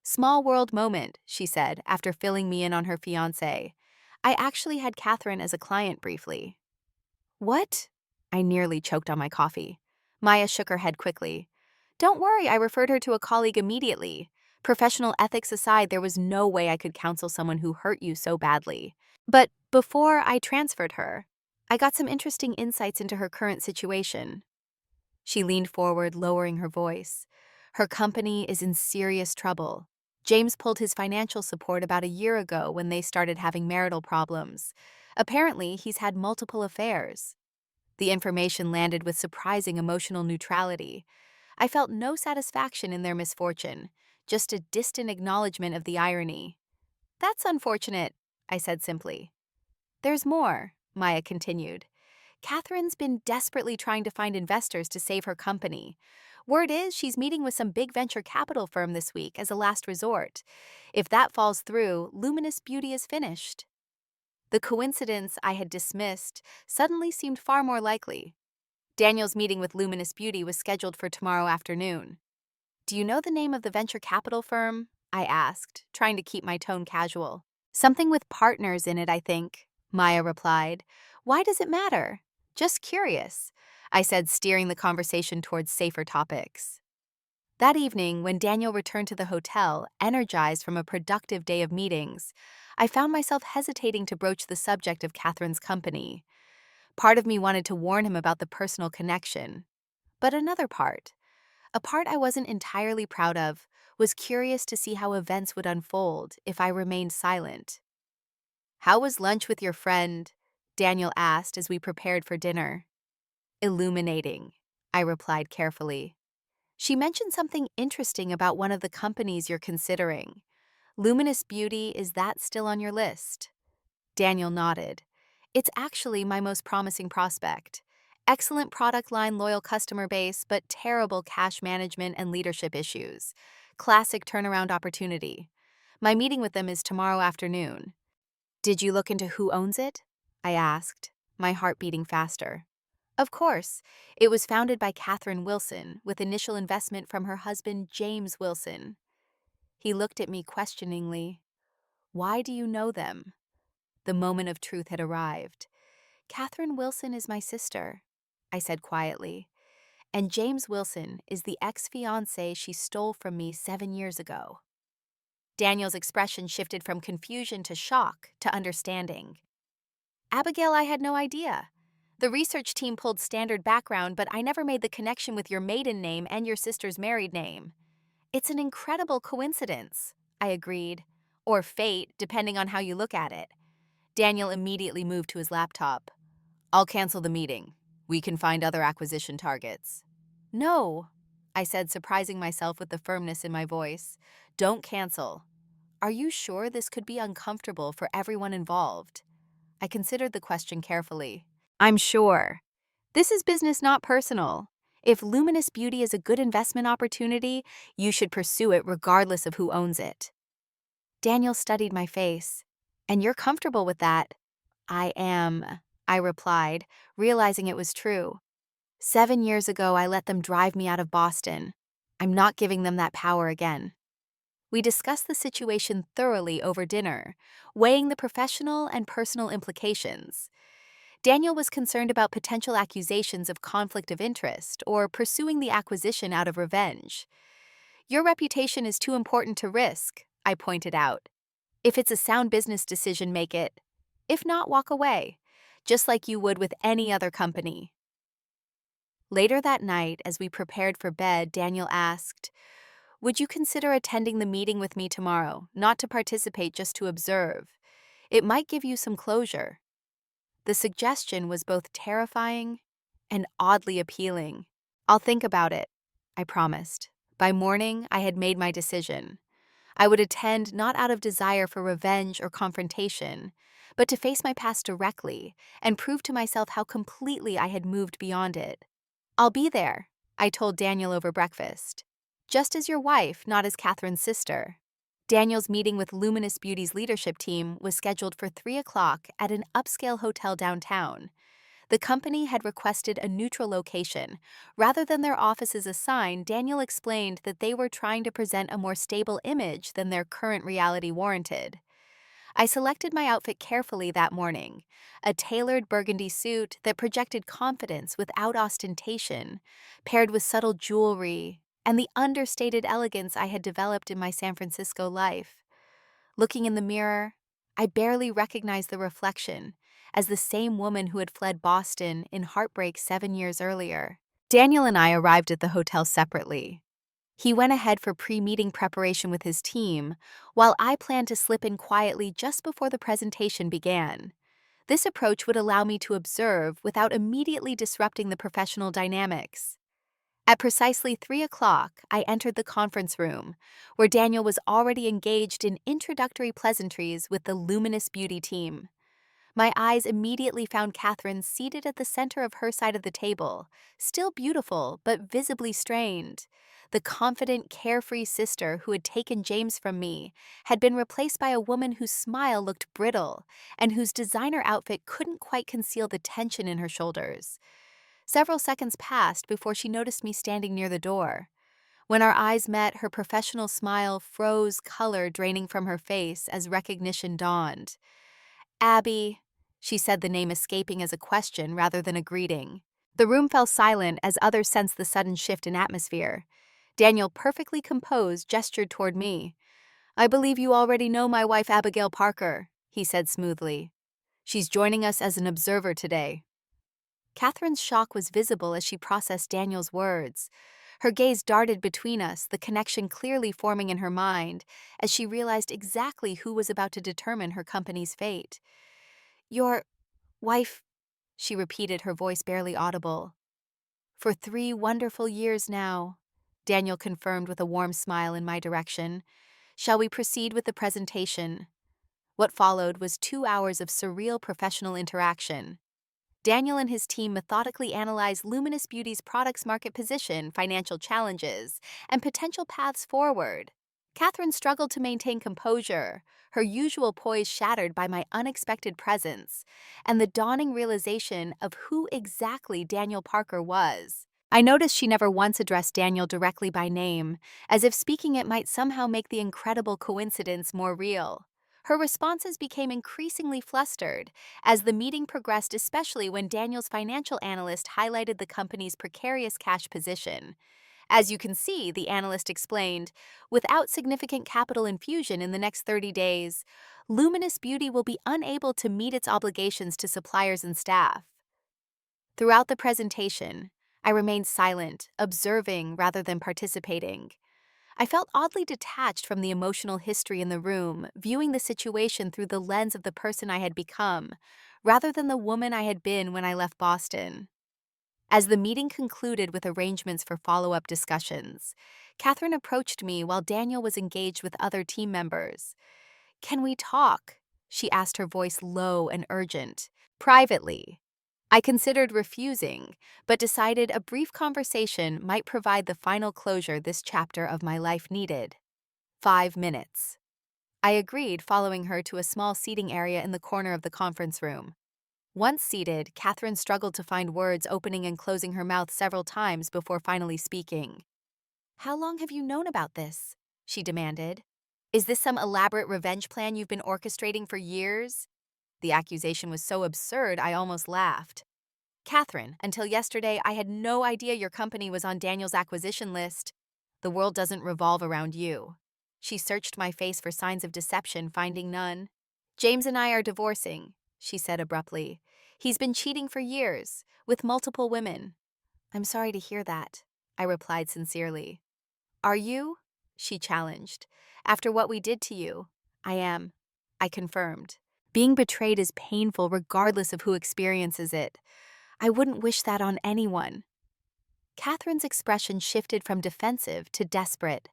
"Small world moment," she said, after filling me in on her fiancé. "I actually had Katherine as a client briefly." "What?" I nearly choked on my coffee. Maya shook her head quickly. "Don't worry, I referred her to a colleague immediately. Professional ethics aside, there was no way I could counsel someone who hurt you so badly. But before I transferred her, I got some interesting insights into her current situation." She leaned forward, lowering her voice. "Her company is in serious trouble. James pulled his financial support about a year ago when they started having marital problems. Apparently, he's had multiple affairs." The information landed with surprising emotional neutrality. I felt no satisfaction in their misfortune, just a distant acknowledgement of the irony. "That's unfortunate," I said simply. "There's more," Maya continued. "Catherine's been desperately trying to find investors to save her company. Word is she's meeting with some big venture capital firm this week as a last resort. If that falls through, Luminous Beauty is finished." The coincidence I had dismissed suddenly seemed far more likely. Daniel's meeting with Luminous Beauty was scheduled for tomorrow afternoon. "Do you know the name of the venture capital firm?" I asked, trying to keep my tone casual. "Something with partners in it, I think," Maya replied. "Why does it matter?" "Just curious," I said, steering the conversation towards safer topics. That evening, when Daniel returned to the hotel, energized from a productive day of meetings, I found myself hesitating to broach the subject of Catherine's company. Part of me wanted to warn him about the personal connection, but another part, a part I wasn't entirely proud of, was curious to see how events would unfold if I remained silent. "How was lunch with your friend?" Daniel asked as we prepared for dinner. "Illuminating," I replied carefully. "She mentioned something interesting about one of the companies you're considering. Luminous Beauty, is that still on your list?" Daniel nodded. "It's actually my most promising prospect. Excellent product line, loyal customer base, but terrible cash management and leadership issues. Classic turnaround opportunity. My meeting with them is tomorrow afternoon." "Did you look into who owns it?" I asked, my heart beating faster. "Of course. It was founded by Katherine Wilson, with initial investment from her husband, James Wilson." He looked at me questioningly. "Why do you know them?" The moment of truth had arrived. "Katherine Wilson is my sister," I said quietly, "and James Wilson is the ex-fiancé she stole from me 7 years ago." Daniel's expression shifted from confusion to shock to understanding. "Abigail, I had no idea. The research team pulled standard background, but I never made the connection with your maiden name and your sister's married name." "It's an incredible coincidence," I agreed. "Or fate, depending on how you look at it." Daniel immediately moved to his laptop. "I'll cancel the meeting. We can find other acquisition targets." "No," I said, surprising myself with the firmness in my voice. "Don't cancel. "Are you sure this could be uncomfortable for everyone involved?" I considered the question carefully. "I'm sure. This is business, not personal. If Luminous Beauty is a good investment opportunity, you should pursue it regardless of who owns it." Daniel studied my face. "And you're comfortable with that?" "I am," I replied, realizing it was true. 7 years ago, I let them drive me out of Boston. I'm not giving them that power again. We discussed the situation thoroughly over dinner, weighing the professional and personal implications. Daniel was concerned about potential accusations of conflict of interest or pursuing the acquisition out of revenge. "Your reputation is too important to risk," I pointed out. "If it's a sound business decision, make it. If not, walk away, just like you would with any other company." Later that night, as we prepared for bed, Daniel asked, "Would you consider attending the meeting with me tomorrow, not to participate, just to observe? It might give you some closure." The suggestion was both terrifying and oddly appealing. "I'll think about it," I promised. By morning, I had made my decision. I would attend not out of desire for revenge or confrontation, but to face my past directly and prove to myself how completely I had moved beyond it. "I'll be there," I told Daniel over breakfast. "Just as your wife, not as Catherine's sister." Daniel's meeting with Luminous Beauty's leadership team was scheduled for 3 o'clock at an upscale hotel downtown. The company had requested a neutral location. Rather than their offices assigned, Daniel explained that they were trying to present a more stable image than their current reality warranted. I selected my outfit carefully that morning, a tailored burgundy suit that projected confidence without ostentation, paired with subtle jewelry and the understated elegance I had developed in my San Francisco life. Looking in the mirror, I barely recognized the reflection as the same woman who had fled Boston in heartbreak 7 years earlier. Daniel and I arrived at the hotel separately. He went ahead for pre-meeting preparation with his team, while I planned to slip in quietly just before the presentation began. This approach would allow me to observe without immediately disrupting the professional dynamics. At precisely 3 o'clock, I entered the conference room, where Daniel was already engaged in introductory pleasantries with the Luminous Beauty team. My eyes immediately found Katherine seated at the center of her side of the table, still beautiful but visibly strained. The confident, carefree sister who had taken James from me had been replaced by a woman whose smile looked brittle and whose designer outfit couldn't quite conceal the tension in her shoulders. Several seconds passed before she noticed me standing near the door. When our eyes met, her professional smile froze, color draining from her face as recognition dawned. "Abby," she said, the name escaping as a question rather than a greeting. The room fell silent as others sensed the sudden shift in atmosphere. Daniel, perfectly composed, gestured toward me. "I believe you already know my wife Abigail Parker," he said smoothly. "She's joining us as an observer today." Catherine's shock was visible as she processed Daniel's words. Her gaze darted between us, the connection clearly forming in her mind as she realized exactly who was about to determine her company's fate. "Your wife," she repeated, her voice barely audible. "For 3 wonderful years now," Daniel confirmed with a warm smile in my direction. "Shall we proceed with the presentation?" What followed was 2 hours of surreal professional interaction. Daniel and his team methodically analyzed Luminous Beauty's product's market position, financial challenges, and potential paths forward. Katherine struggled to maintain composure, her usual poise shattered by my unexpected presence and the dawning realization of who exactly Daniel Parker was. I noticed she never once addressed Daniel directly by name, as if speaking it might somehow make the incredible coincidence more real. Her responses became increasingly flustered as the meeting progressed, especially when Daniel's financial analyst highlighted the company's precarious cash position. "As you can see," the analyst explained, "without significant capital infusion in the next 30 days, Luminous Beauty will be unable to meet its obligations to suppliers and staff." Throughout the presentation, I remained silent, observing rather than participating. I felt oddly detached from the emotional history in the room, viewing the situation through the lens of the person I had become, rather than the woman I had been when I left Boston. As the meeting concluded with arrangements for follow-up discussions, Katherine approached me while Daniel was engaged with other team members. "Can we talk?" she asked, her voice low and urgent. Privately. I considered refusing, but decided a brief conversation might provide the final closure this chapter of my life needed. 5 minutes. I agreed, following her to a small seating area in the corner of the conference room. Once seated, Katherine struggled to find words, opening and closing her mouth several times before finally speaking. "How long have you known about this?" she demanded. "Is this some elaborate revenge plan you've been orchestrating for years?" The accusation was so absurd I almost laughed. "Katherine, until yesterday I had no idea your company was on Daniel's acquisition list. The world doesn't revolve around you." She searched my face for signs of deception, finding none. "James and I are divorcing," she said abruptly. "He's been cheating for years, with multiple women." "I'm sorry to hear that," I replied sincerely. "Are you?" she challenged. "After what we did to you?" "I am," I confirmed. Being betrayed is painful regardless of who experiences it. I wouldn't wish that on anyone. Catherine's expression shifted from defensive to desperate.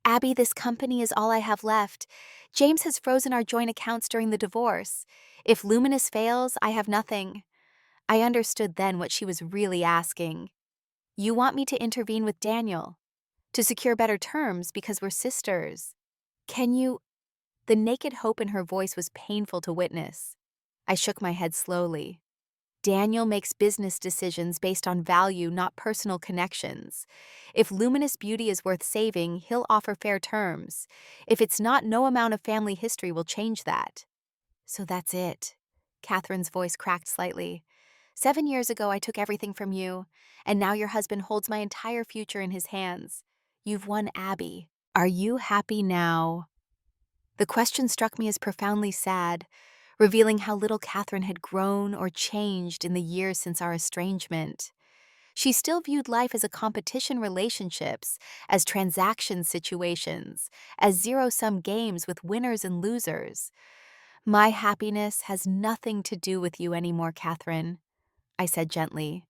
"Abby, this company is all I have left. James has frozen our joint accounts during the divorce. If Luminous fails, I have nothing." I understood then what she was really asking. "You want me to intervene with Daniel? To secure better terms because we're sisters? Can you—" The naked hope in her voice was painful to witness. I shook my head slowly. "Daniel makes business decisions based on value, not personal connections. If Luminous Beauty is worth saving, he'll offer fair terms. If it's not, no amount of family history will change that." "So that's it." Catherine's voice cracked slightly. "7 years ago, I took everything from you, and now your husband holds my entire future in his hands. You've won Abby. Are you happy now?" The question struck me as profoundly sad, revealing how little Katherine had grown or changed in the years since our estrangement. She still viewed life as a competition, relationships as transaction situations, as zero-sum games with winners and losers. "My happiness has nothing to do with you anymore, Katherine," I said gently.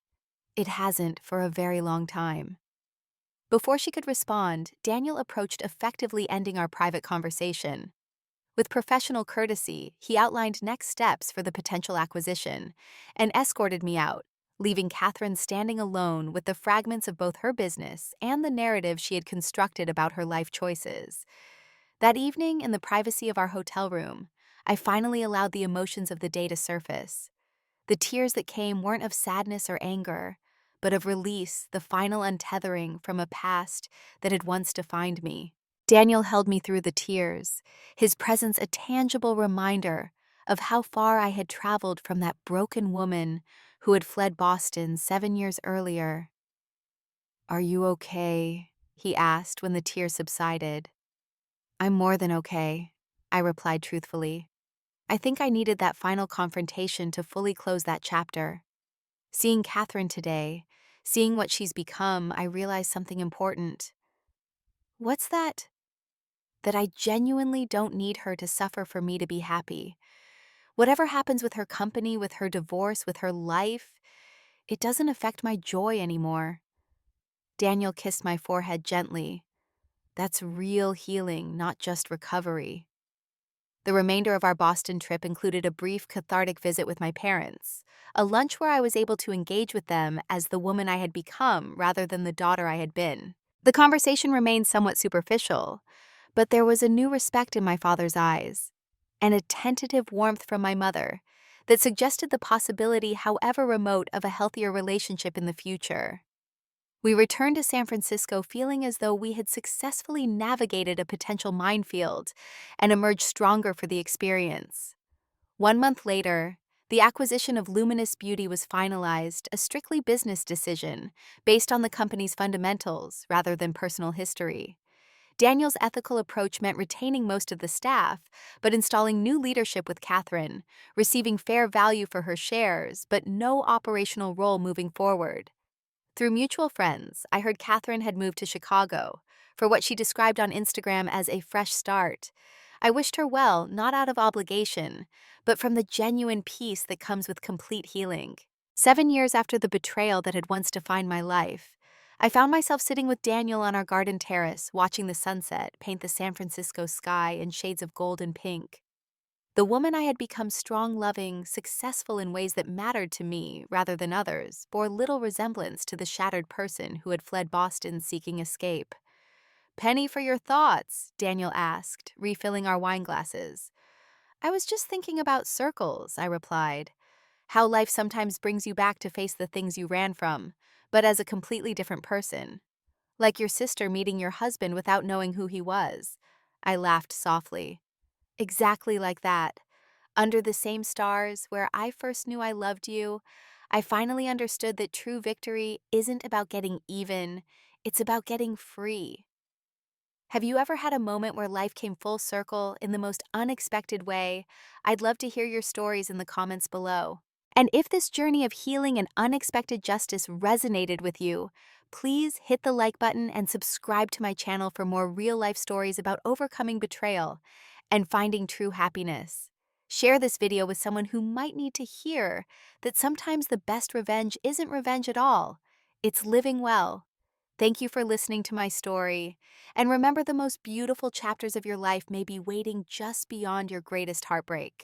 "It hasn't for a very long time." Before she could respond, Daniel approached, effectively ending our private conversation. With professional courtesy, he outlined next steps for the potential acquisition and escorted me out, leaving Katherine standing alone with the fragments of both her business and the narrative she had constructed about her life choices. That evening, in the privacy of our hotel room, I finally allowed the emotions of the day to surface. The tears that came weren't of sadness or anger, but of release, the final untethering from a past that had once defined me. Daniel held me through the tears, his presence a tangible reminder of how far I had traveled from that broken woman who had fled Boston 7 years earlier. "Are you okay?" he asked when the tears subsided. "I'm more than okay," I replied truthfully. I think I needed that final confrontation to fully close that chapter. Seeing Katherine today, seeing what she's become, I realized something important. "What's that?" "That I genuinely don't need her to suffer for me to be happy. Whatever happens with her company, with her divorce, with her life, it doesn't affect my joy anymore." Daniel kissed my forehead gently. "That's real healing, not just recovery." The remainder of our Boston trip included a brief, cathartic visit with my parents, a lunch where I was able to engage with them as the woman I had become rather than the daughter I had been. The conversation remained somewhat superficial, but there was a new respect in my father's eyes, and a tentative warmth from my mother that suggested the possibility, however remote, of a healthier relationship in the future. We returned to San Francisco feeling as though we had successfully navigated a potential minefield and emerged stronger for the experience. 1 month later, the acquisition of Luminous Beauty was finalized, a strictly business decision based on the company's fundamentals rather than personal history. Daniel's ethical approach meant retaining most of the staff, but installing new leadership with Katherine, receiving fair value for her shares, but no operational role moving forward. Through mutual friends, I heard Katherine had moved to Chicago for what she described on Instagram as a fresh start. I wished her well, not out of obligation, but from the genuine peace that comes with complete healing. 7 years after the betrayal that had once defined my life, I found myself sitting with Daniel on our garden terrace, watching the sunset paint the San Francisco sky in shades of gold and pink. The woman I had become strong, loving, successful in ways that mattered to me rather than others bore little resemblance to the shattered person who had fled Boston seeking escape. "Penny for your thoughts?" Daniel asked, refilling our wine glasses. "I was just thinking about circles," I replied. "How life sometimes brings you back to face the things you ran from, but as a completely different person. Like your sister meeting your husband without knowing who he was." I laughed softly. "Exactly like that. Under the same stars, where I first knew I loved you, I finally understood that true victory isn't about getting even, it's about getting free." Have you ever had a moment where life came full circle in the most unexpected way? I'd love to hear your stories in the comments below. And if this journey of healing and unexpected justice resonated with you, please hit the like button and subscribe to my channel for more real-life stories about overcoming betrayal and finding true happiness. Share this video with someone who might need to hear that sometimes the best revenge isn't revenge at all. It's living well. Thank you for listening to my story. And remember, the most beautiful chapters of your life may be waiting just beyond your greatest heartbreak.